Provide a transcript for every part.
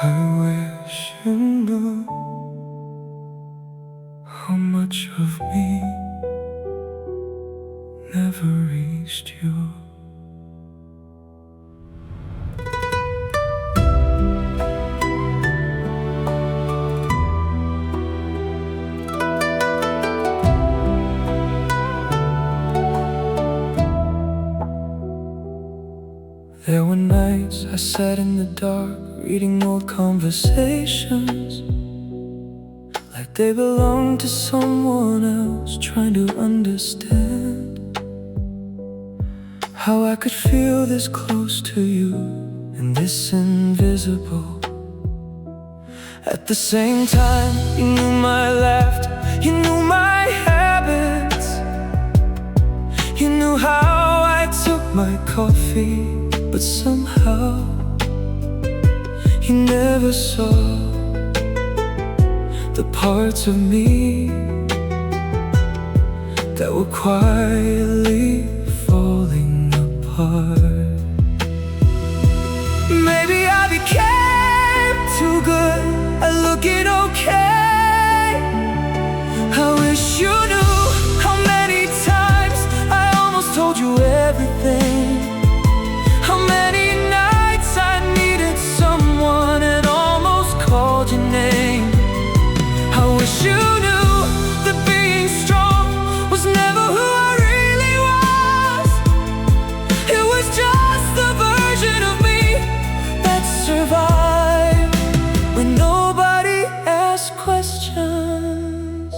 I wish you knew how much of me never reached you. There were nights I sat in the dark, reading old conversations like they belonged to someone else, trying to understand how I could feel this close to you and this invisible. At the same time, you knew my laughter, you knew my habits, you knew how I took my coffee. But somehow you never saw the parts of me that were quietly falling apart. Maybe I became too good at looking okay. I wish you knew how many times I almost told you everything. How many nights I needed someone and almost called your name. I wish you knew that being strong was never who I really was. It was just the version of me that survived when nobody asked questions.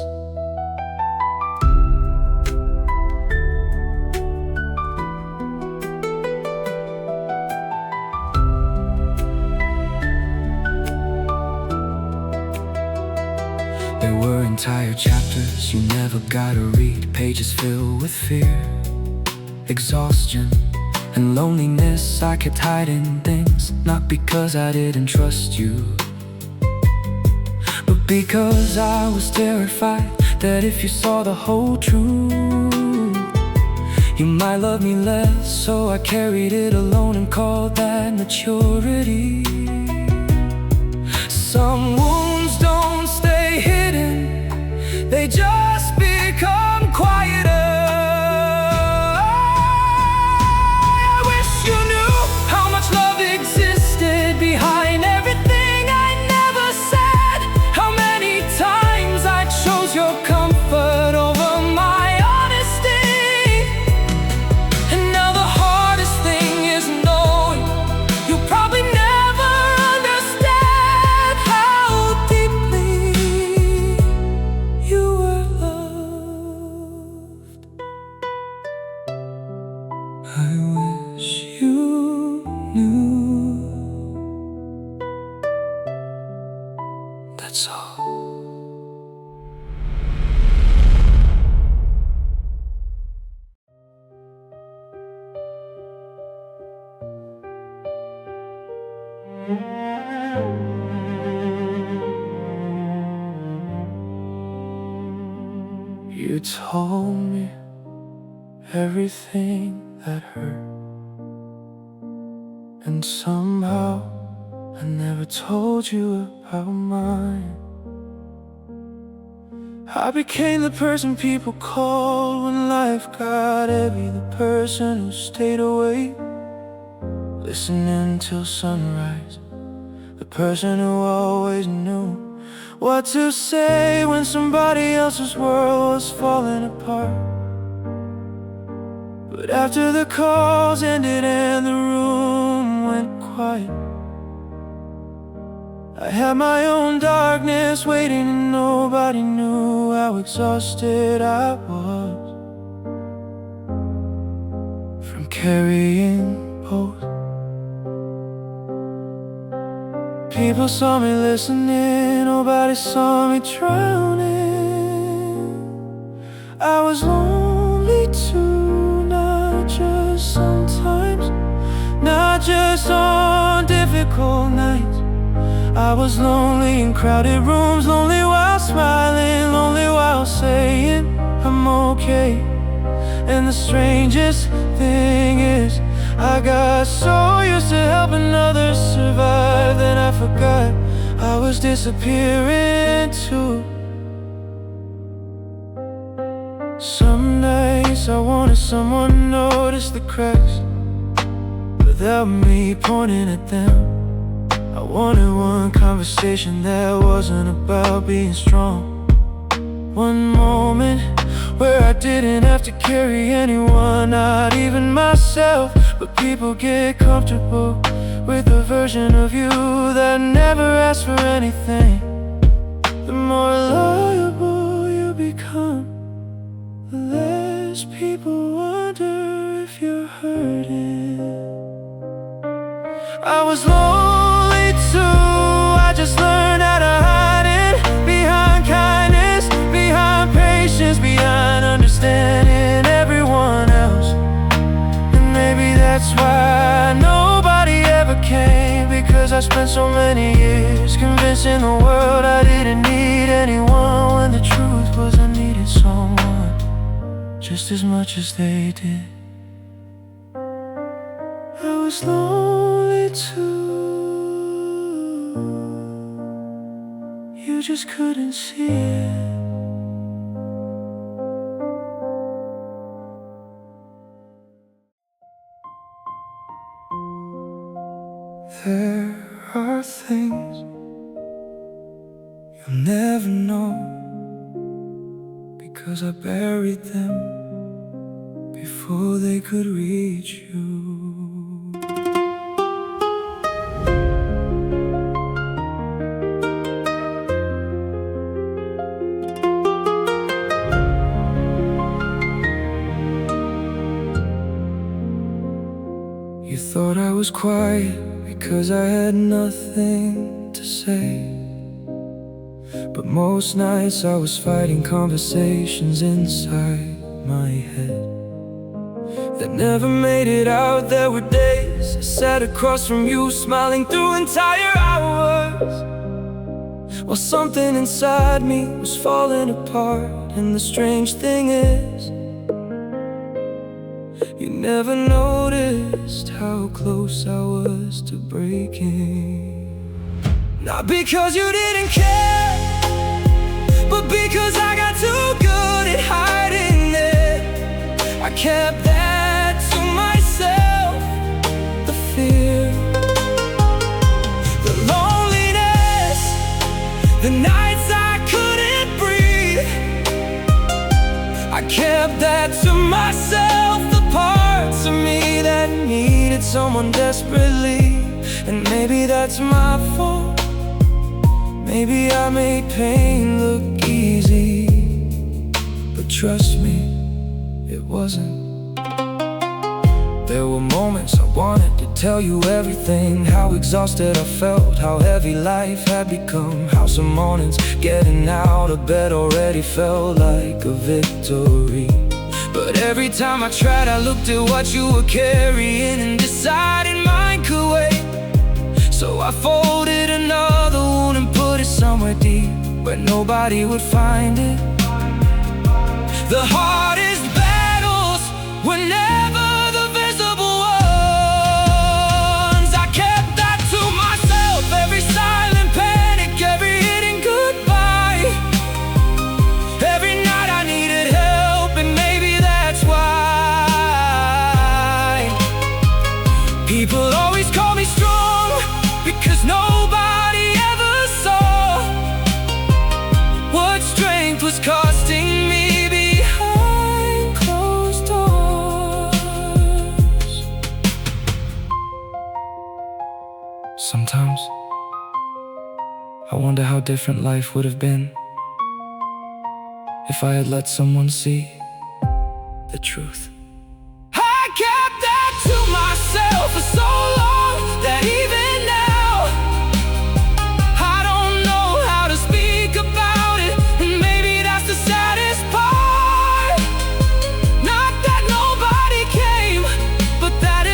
There were entire chapters you never got to read, pages filled with fear, exhaustion, and loneliness. I kept hiding things, not because I didn't trust you, but because I was terrified that if you saw the whole truth, you might love me less. So I carried it alone and called that maturity. Some wounds don't stay hidden, they just become quieter. I wish you knew how much love existed behind everything I never said. How many times I chose your comfort over my honesty. And now the hardest thing is knowing you'll probably never understand how deeply you were loved. I wish you knew. That's all. You told me everything that hurt, and somehow I never told you about mine. I became the person people called when life got heavy, the person who stayed awake, listening till sunrise, the person who always knew what to say when somebody else's world was falling apart. But after the calls ended and the room went quiet, I had my own darkness waiting, and nobody knew how exhausted I was from carrying both. People saw me listening, nobody saw me drowning. I was lonely too, not just sometimes, not just on difficult nights. I was lonely in crowded rooms, lonely while smiling, lonely while saying I'm okay. And the strangest thing is, I got so used to helping others survive alive, then I forgot I was disappearing too. Some nights I wanted someone to notice the cracks without me pointing at them. I wanted one conversation that wasn't about being strong. One moment where I didn't have to carry anyone, not even myself. But people get comfortable with a version of you that never asks for anything. The more reliable you become, the less people wonder if you're hurting. I was lonely too, I just learned how to hide it behind kindness, behind patience, behind understanding everyone else. And maybe that's why nobody ever came, because I spent so many years convincing the world I didn't need anyone, when the truth was I needed someone just as much as they did. I was lonely too, you just couldn't see it. There are things you'll never know, because I buried them before they could reach you. You thought I was quiet because I had nothing to say, but most nights I was fighting conversations inside my head that never made it out. There were days I sat across from you, smiling through entire hours, while something inside me was falling apart. And the strange thing is, you never noticed how close I was to breaking. Not because you didn't care, but because I got too good at hiding it. I kept that to myself, the fear, the loneliness, the nights I couldn't breathe. I kept that to myself, the parts of me that needed someone desperately. And maybe that's my fault, maybe I made pain look easy, but trust me, it wasn't. There were moments I wanted to tell you everything, how exhausted I felt, how heavy life had become, how some mornings getting out of bed already felt like a victory. But every time I tried, I looked at what you were carrying and decided mine could wait. So I folded another wound and put it somewhere deep where nobody would find it. The hardest battles were never the visible ones. I kept that to myself, every silent panic, every hidden goodbye. Every night I needed help, and maybe that's why people always call me strong, because nobody ever saw what strength was costing me behind closed doors. Sometimes I wonder how different life would have been if I had let someone see the truth. I kept that to myself for so long that even now I don't know how to speak about it. And maybe that's the saddest part. Not that nobody came, but that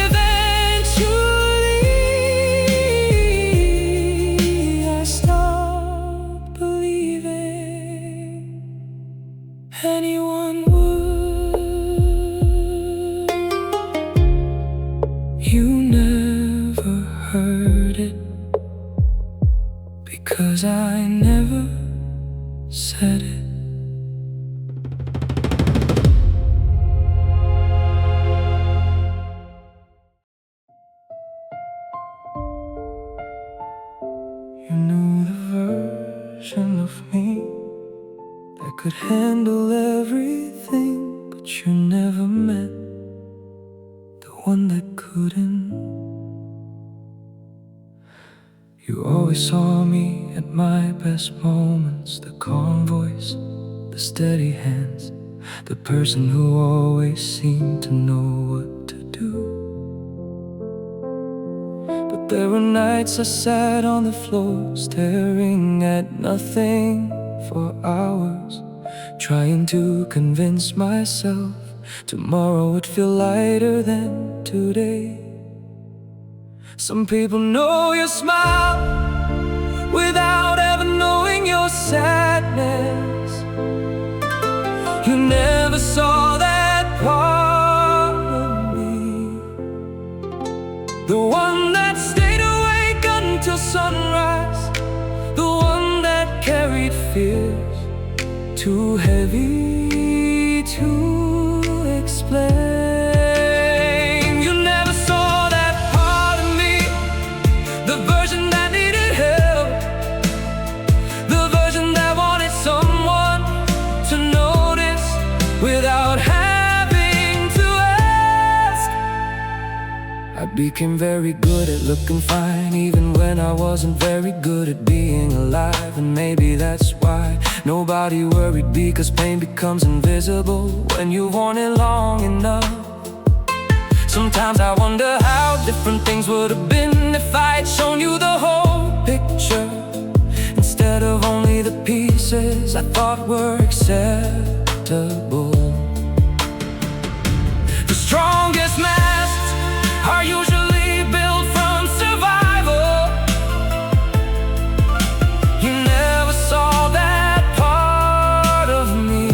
eventually I stopped believing anyone would. You 'cause I never said it. You knew the version of me that could handle everything, but you never met the one that couldn't. You always saw me at my best moments, the calm voice, the steady hands, the person who always seemed to know what to do. But there were nights I sat on the floor, staring at nothing for hours, trying to convince myself tomorrow would feel lighter than today. Some people know your smile without ever knowing your sadness. You never saw that part of me, the one that stayed awake until sunrise, the one that carried fears too heavy to explain. I became very good at looking fine, even when I wasn't very good at being alive. And maybe that's why nobody worried, because pain becomes invisible when you've worn it long enough. Sometimes I wonder how different things would have been if I had shown you the whole picture, instead of only the pieces I thought were acceptable. The strongest masks are usually built from survival. You never saw that part of me,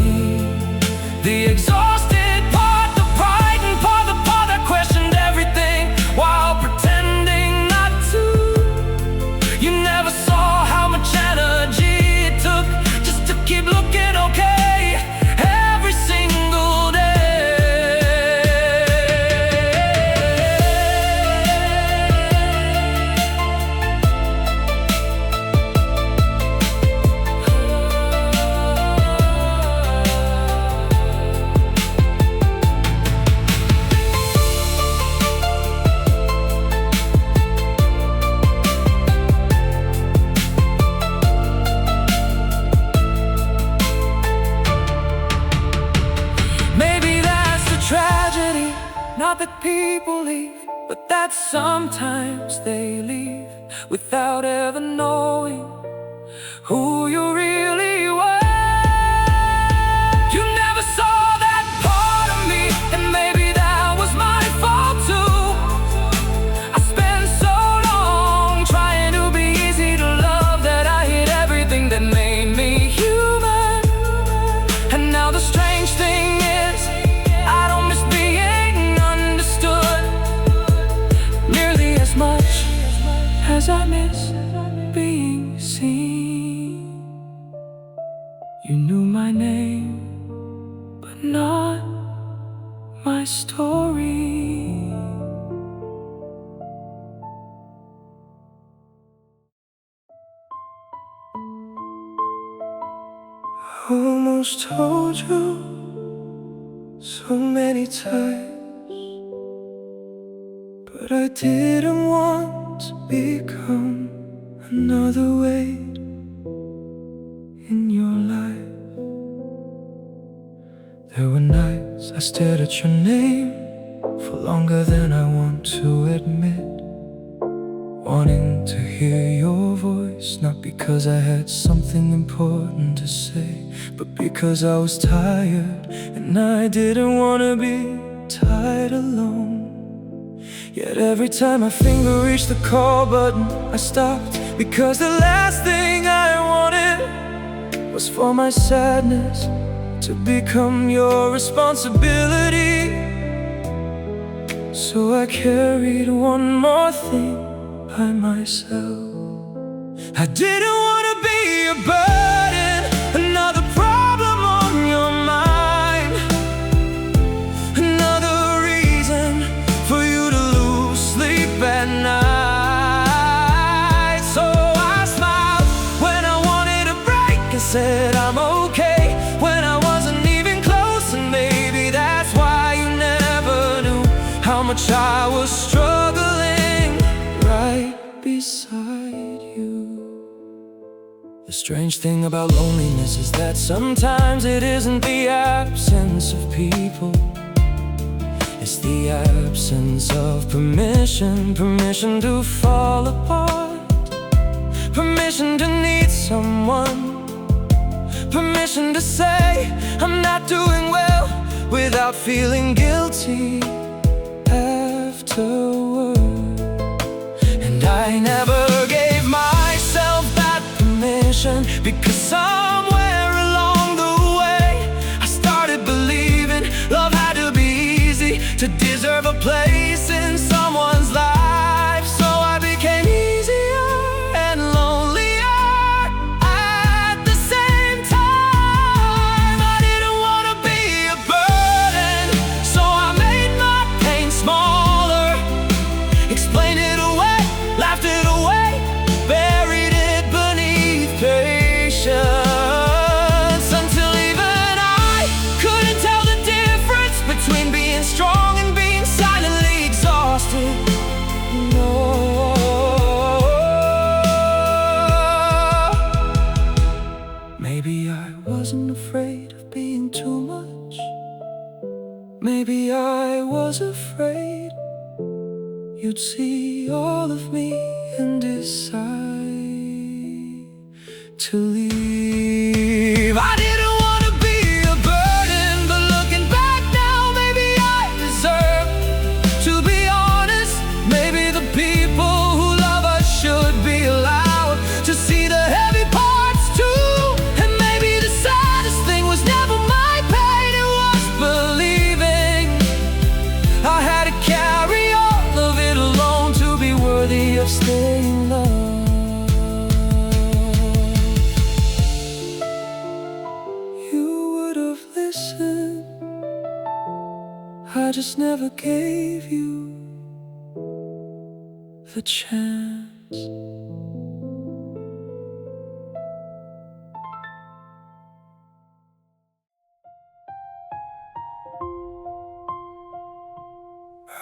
the exhausted part, the frightened part, the part that questioned everything while pretending not to. You never saw how much energy it took just to keep looking okay every single day. Not that people leave, but that sometimes they leave without ever knowing who you really were. You never saw that part of me, and maybe that was my fault too. I spent so long trying to be easy to love that I hid everything that made me human. And now the strange thing is, I don't miss being understood nearly as much as I miss being seen. You knew my name, but not my story. I almost told you so many times, but I didn't want to become another weight in your life. There were nights I stared at your name for longer than I want to admit, wanting to hear your voice, not because I had something important to say, but because I was tired and I didn't want to be tied alone. Yet every time my finger reached the call button, I stopped, because the last thing I wanted was for my sadness to become your responsibility. So I carried one more thing by myself. I didn't want a burden, another problem on your mind, another reason for you to lose sleep at night. So I smiled when I wanted a break and said I'm okay when I wasn't even close. And maybe that's why you never knew how much I was struggling right beside you. The strange thing about loneliness is that sometimes it isn't the absence of people, it's the absence of permission to fall apart, permission to need someone, permission to say I'm not doing well without feeling guilty afterward. And I never gave myself that permission, because somewhere along the way I started believing love had to be easy to deserve a place in someone's life. So I became easier and lonelier at the same time. I didn't want to be a burden, so I made my pain smaller, explained it away, laughed it away, buried it beneath patience, until even I couldn't tell the difference between being strong and being silently exhausted. No. Maybe I wasn't afraid of being too much. Maybe I was afraid you'd see all of me and decide to leave. I didn't want to be a burden, but looking back now, maybe I deserve to be honest. Maybe the people who love us should be allowed to see the heavy parts too. And maybe the saddest thing was never my pain, it was believing I had to carry all of it alone to be worthy of staying loved. You would have listened, I just never gave you the chance.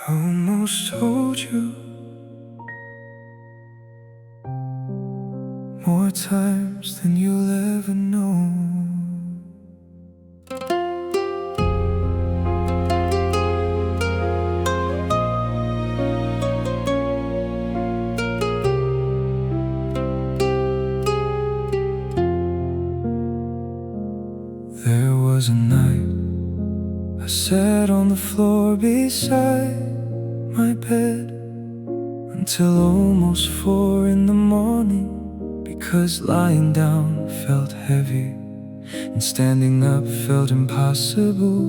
I almost told you more times than you'll ever know. There was a night I sat on the floor beside my bed until almost 4 in the morning, because lying down felt heavy and standing up felt impossible.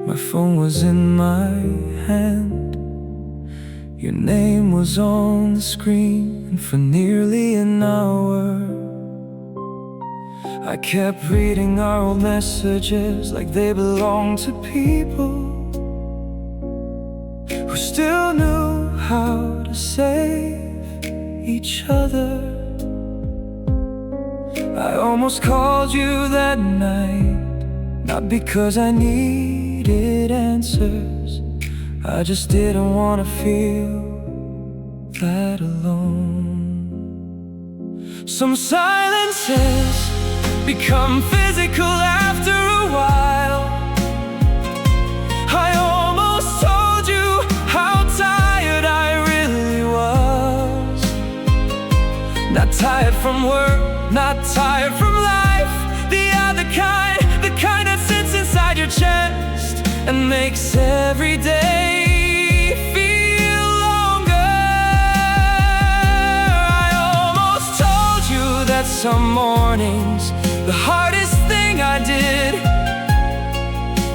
My phone was in my hand, your name was on the screen, and for nearly an hour I kept reading our old messages like they belonged to people who still knew how to save each other. I almost called you that night, not because I needed answers, I just didn't want to feel that alone. Some silences become physical after a while. I almost told you how tired I really was. Not tired from work, not tired from life, the other kind, the kind that sits inside your chest and makes every day feel longer. I almost told you that some mornings the hardest thing I did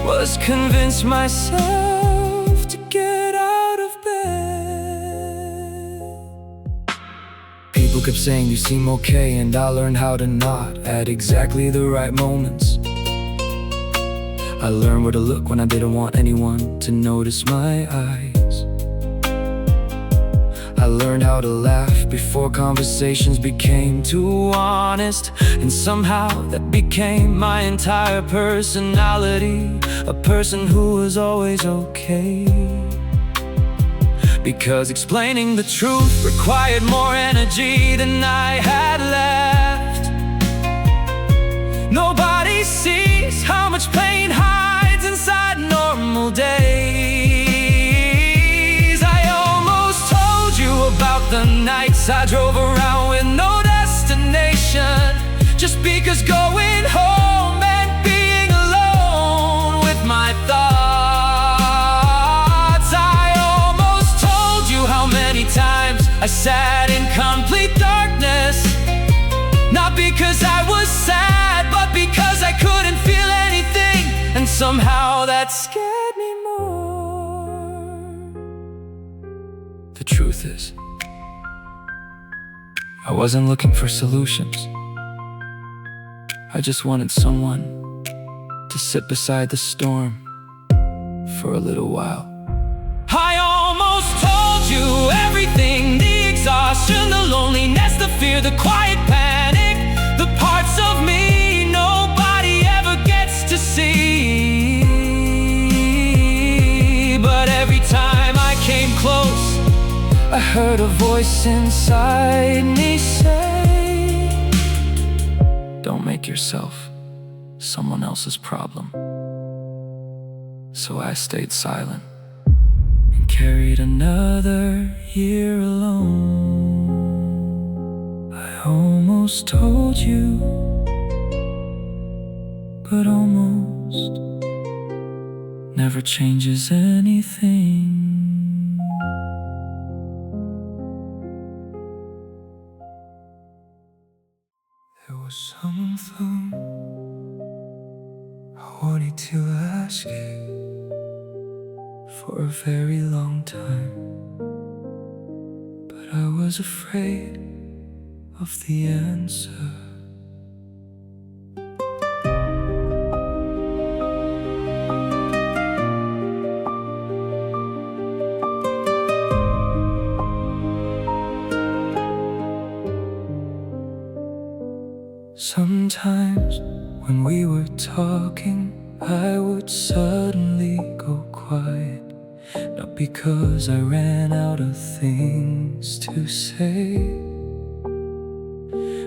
was convince myself to get out of bed. People kept saying you seem okay, and I learned how to nod at exactly the right moments. I learned where to look when I didn't want anyone to notice my eyes. I learned how to laugh before conversations became too honest. And somehow that became my entire personality, a person who was always okay. Because explaining the truth required more energy than I had left. Nobody sees how much pain hides inside normal days. I almost told you about the nights I drove around with no destination, just because going home meant being alone with my thoughts. I almost told you how many times I sat in complete darkness, not because I was sad, but because I couldn't feel anything. And somehow that scared me more. The truth is, I wasn't looking for solutions. I just wanted someone to sit beside the storm for a little while. I almost told you everything, the exhaustion, the loneliness, the fear, the quiet panic, the parts of me nobody ever gets to see. But every time I came close, I heard a voice inside me say, don't make yourself someone else's problem. So I stayed silent and carried another year alone. I almost told you, but almost never changes anything. There was something I wanted to ask you for a very long time, but I was afraid of the answer. Sometimes when we were talking, I would suddenly go quiet. Not because I ran out of things to say,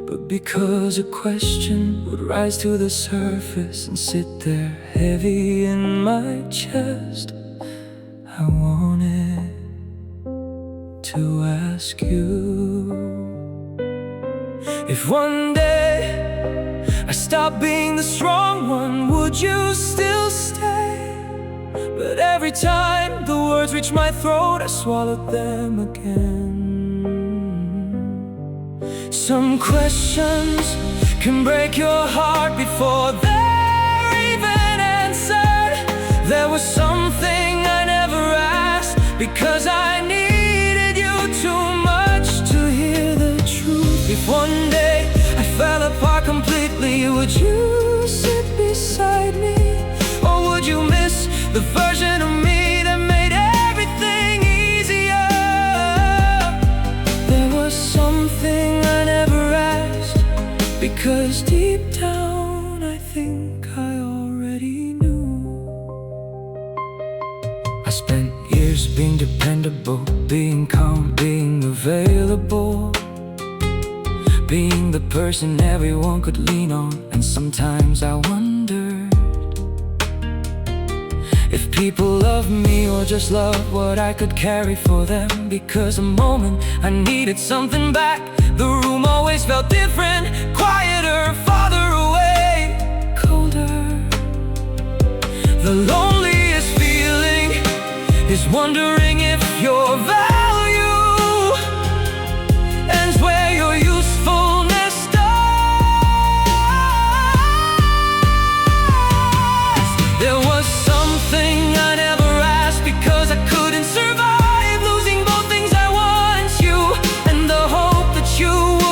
but because a question would rise to the surface and sit there heavy in my chest. I wanted to ask you, if one day I stopped being the strong one, would you still stay? But every time the words reached my throat, I swallowed them again. Some questions can break your heart before they're even answered. There was something I never asked, because I needed you too much to hear the truth. If one day I fell apart completely, would you sit beside me? Or would you miss the version of me that made everything easier? There was something I never asked, because deep down I think I already knew. I spent years being dependable, being calm, being available, being the person everyone could lean on. And sometimes I wondered if people love me or just love what I could carry for them. Because the moment I needed something back, the room always felt different, quieter, farther away, colder. The loneliest feeling is wondering if your value ends where your usefulness starts. There was something I never asked, because I couldn't survive losing both things I want, you and the hope that you would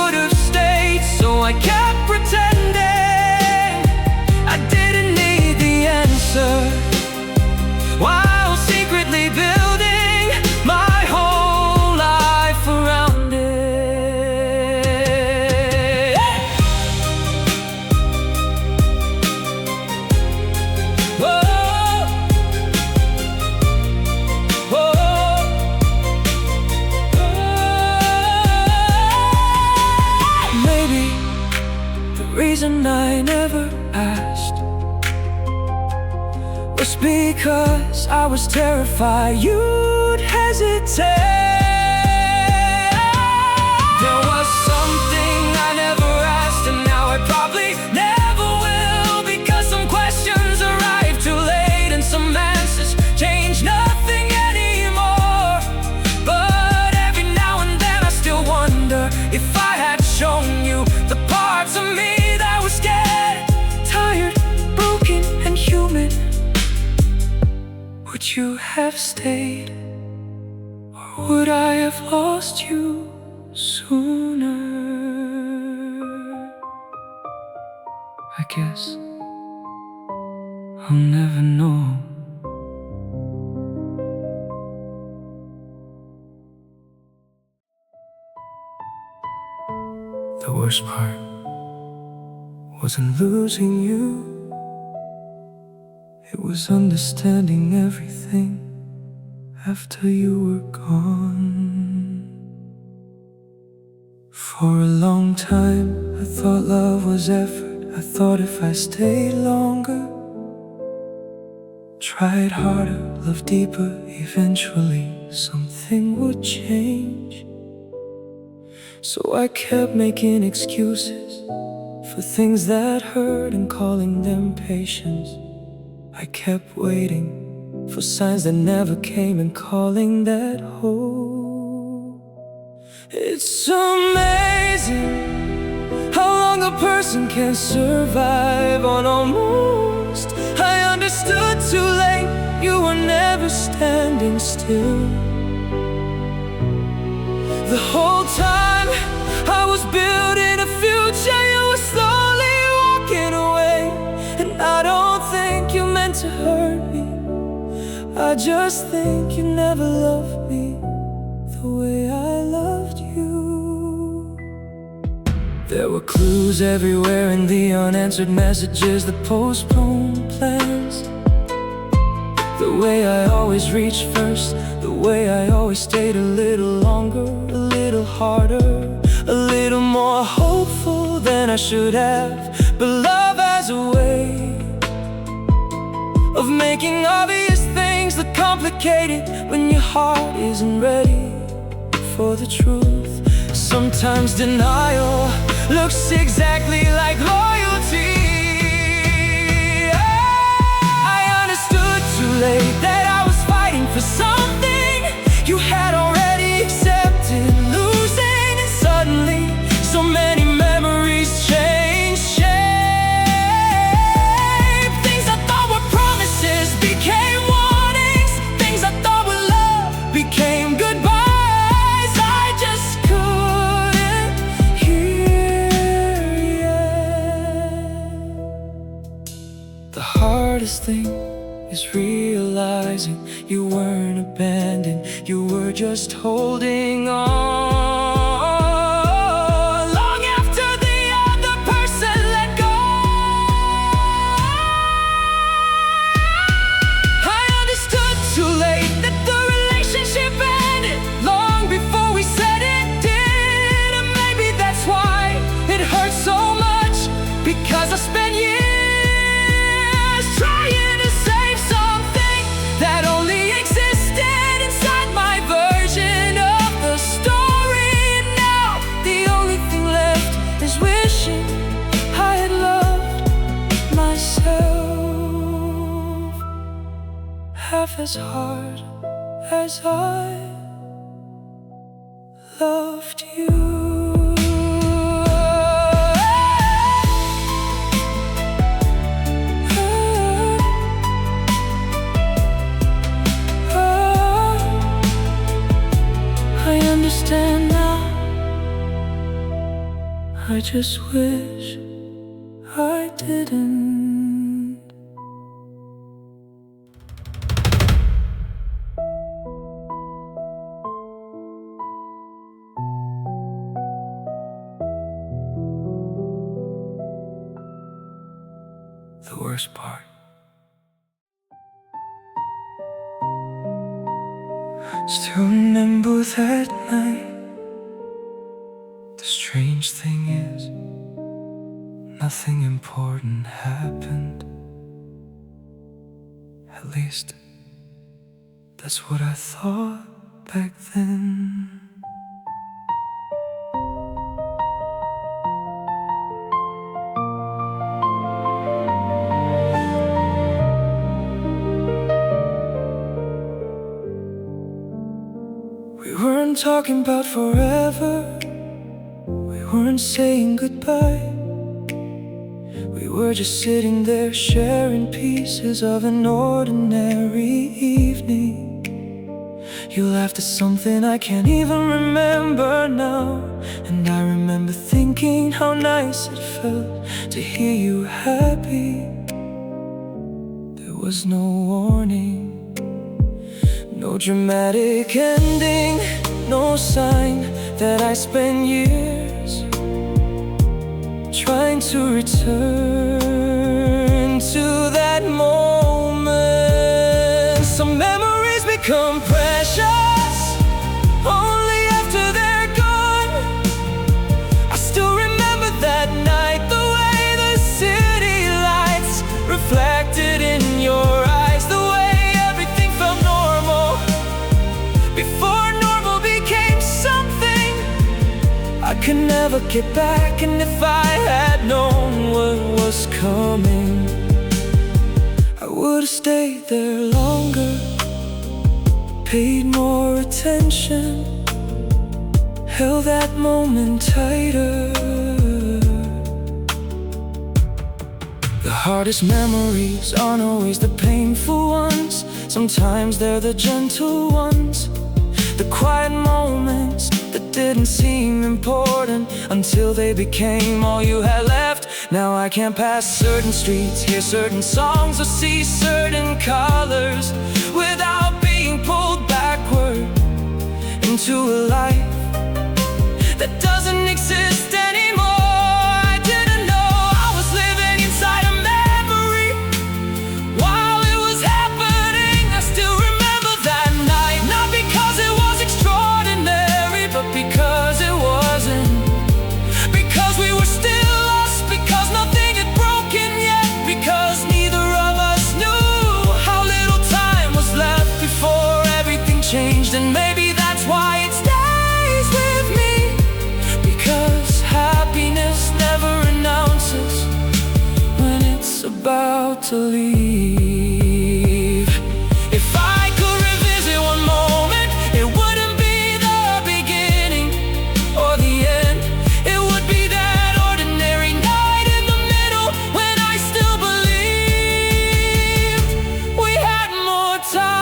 reason I never asked was because I was terrified you'd hesitate. There was something I never asked, and now I probably never will, because some questions arrive too late and some answers change nothing anymore. But every now and then I still wonder, if I had shown you the parts of me that were scared, tired, broken, and human, would you have stayed, or would I have lost you sooner? I guess I'll never know. The worst part wasn't losing you, it was understanding everything after you were gone. For a long time I thought love was effort. I thought if I stayed longer, tried harder, loved deeper, eventually something would change. So I kept making excuses for things that hurt and calling them patience. I kept waiting for signs that never came and calling that hope. It's amazing how long a person can survive on almost. I understood too late, you were never standing still. The whole time I was building a future, you were slowly walking away. And I don't think you meant to hurt me, I just think you never loved me the way I loved you. There were clues everywhere in the unanswered messages, the postponed plans, the way I always reached first, the way I always stayed a little longer, a little harder, a little more hopeful than I should have. But love has a way of making obvious things look complicated when your heart isn't ready for the truth. Sometimes denial looks exactly like loyalty. I understood too late that I was fighting for something you had already accepted losing, and suddenly so many memories changed shape. Things I thought were promises became warnings, things I thought were love became goodbyes. I just couldn't hear yet. The hardest thing is realizing you weren't abandoned, you were just holding on. Long after the other person let go, I understood too late that the relationship ended long before we said it did. And maybe that's why it hurts so much, because I spent years trying to save something that only existed inside my version of the story. And now the only thing left is wishing I had loved myself half as hard as I loved you. I understand now, I just wish I didn't. The worst part, still remember that night. The strange thing is, nothing important happened. At least, that's what I thought back then. We weren't talking about forever. We weren't saying goodbye. We were just sitting there sharing pieces of an ordinary evening. You laughed at something I can't even remember now. And I remember thinking how nice it felt to hear you happy. There was no warning, no dramatic ending, no sign that I spent years trying to return to that moment. Some memories become precious only after they're gone. I still remember that night, the way the city lights reflected in your eyes, the way everything felt normal before normal became something I could never get back. And if I had known what was coming, I would've stayed there longer, paid more attention, held that moment tighter. The hardest memories aren't always the painful ones. Sometimes they're the gentle ones, the quiet moments that didn't seem important until they became all you had left. Now I can't pass certain streets, hear certain songs, or see certain colors without being pulled backward into a life that doesn't exist anymore. I didn't know I was living inside a memory while it was happening. I still remember that night, not because it was extraordinary, but because it wasn't. Because we were still us, because nothing had broken yet, because neither of us knew how little time was left before everything changed. And maybe that's why it stays with me, because happiness never announces when it's about to leave. If I could revisit one moment, it wouldn't be the beginning or the end. It would be that ordinary night in the middle when I still believed we had more time.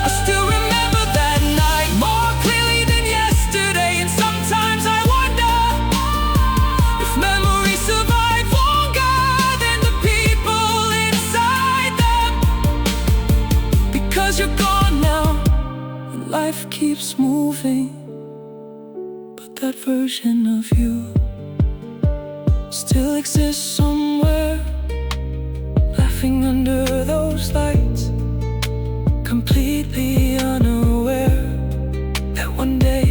I still remember that night more clearly than yesterday, and sometimes I wonder if memories survive longer than the people inside them. Because you're gone now, and life keeps moving, but that version of you still exists somewhere, laughing under those lights, completely unaware that one day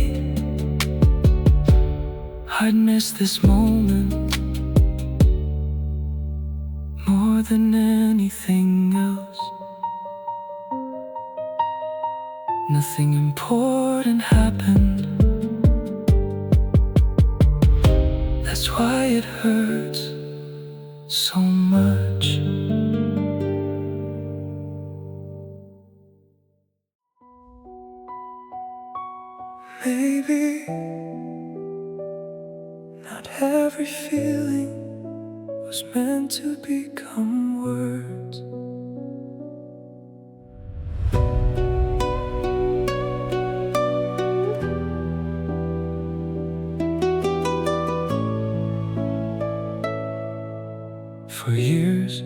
I'd miss this moment more than anything else. Nothing important happened. That's why it hurts so much. Maybe not every feeling was meant to become words. For years,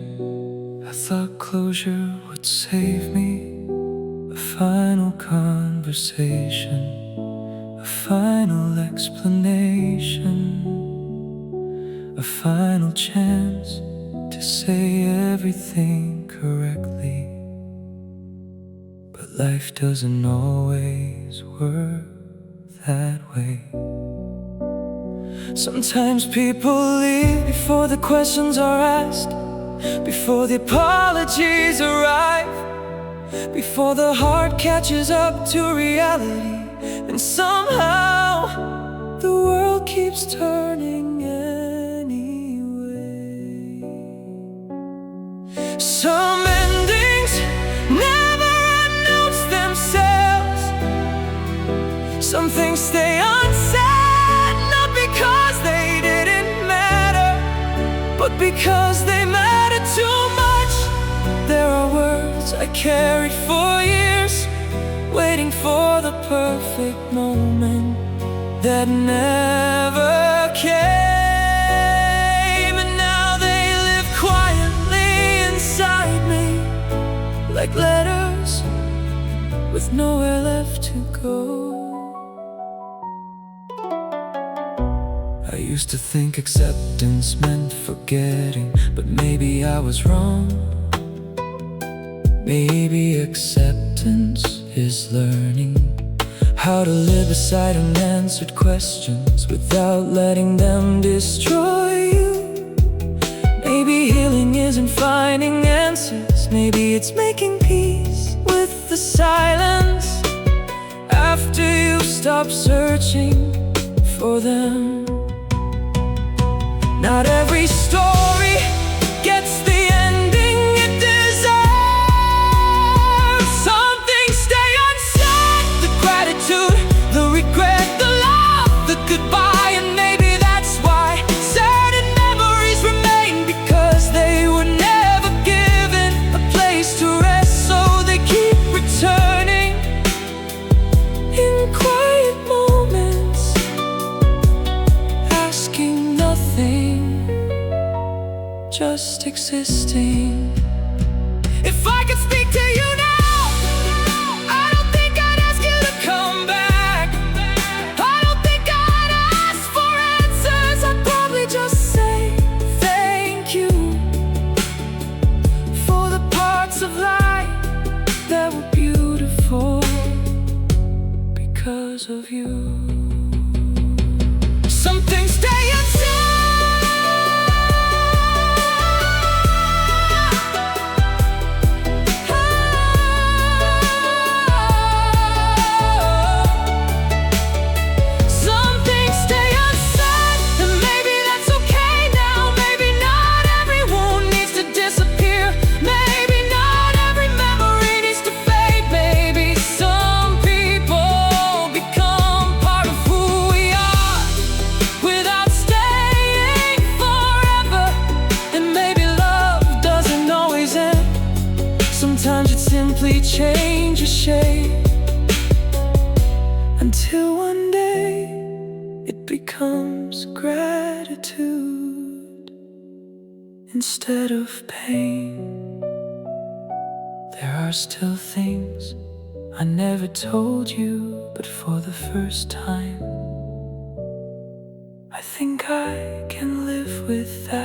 I thought closure would save me. A final conversation, a final explanation, a final chance to say everything correctly, but life doesn't always work that way. Sometimes people leave before the questions are asked, before the apologies arrive, before the heart catches up to reality. And somehow the world keeps turning anyway. Some endings never announce themselves. Some things stay unsaid, not because they didn't matter, but because they matter too much. There are words I carried for years, waiting for the perfect moment that never came. And now they live quietly inside me, like letters with nowhere left to go. I used to think acceptance meant forgetting, but maybe I was wrong. Maybe acceptance is learning how to live beside unanswered questions without letting them destroy you. Maybe healing isn't finding answers, maybe it's making peace with the silence after you stop searching for them. Not every story gets the ending it deserves. Some things stay unsaid, the gratitude, the regret, the love, the goodbye. And maybe that's why certain memories remain, because they were never given a place to rest. So they keep returning in quiet moments, asking nothing, just existing. If I could speak to you now, I don't think I'd ask you to come back. I don't think I'd ask for answers, I'd probably just say thank you for the parts of life that were beautiful because of you. Some things stay unsaid. Sometimes it simply changes shape, until one day it becomes gratitude instead of pain. There are still things I never told you, but for the first time I think I can live with that.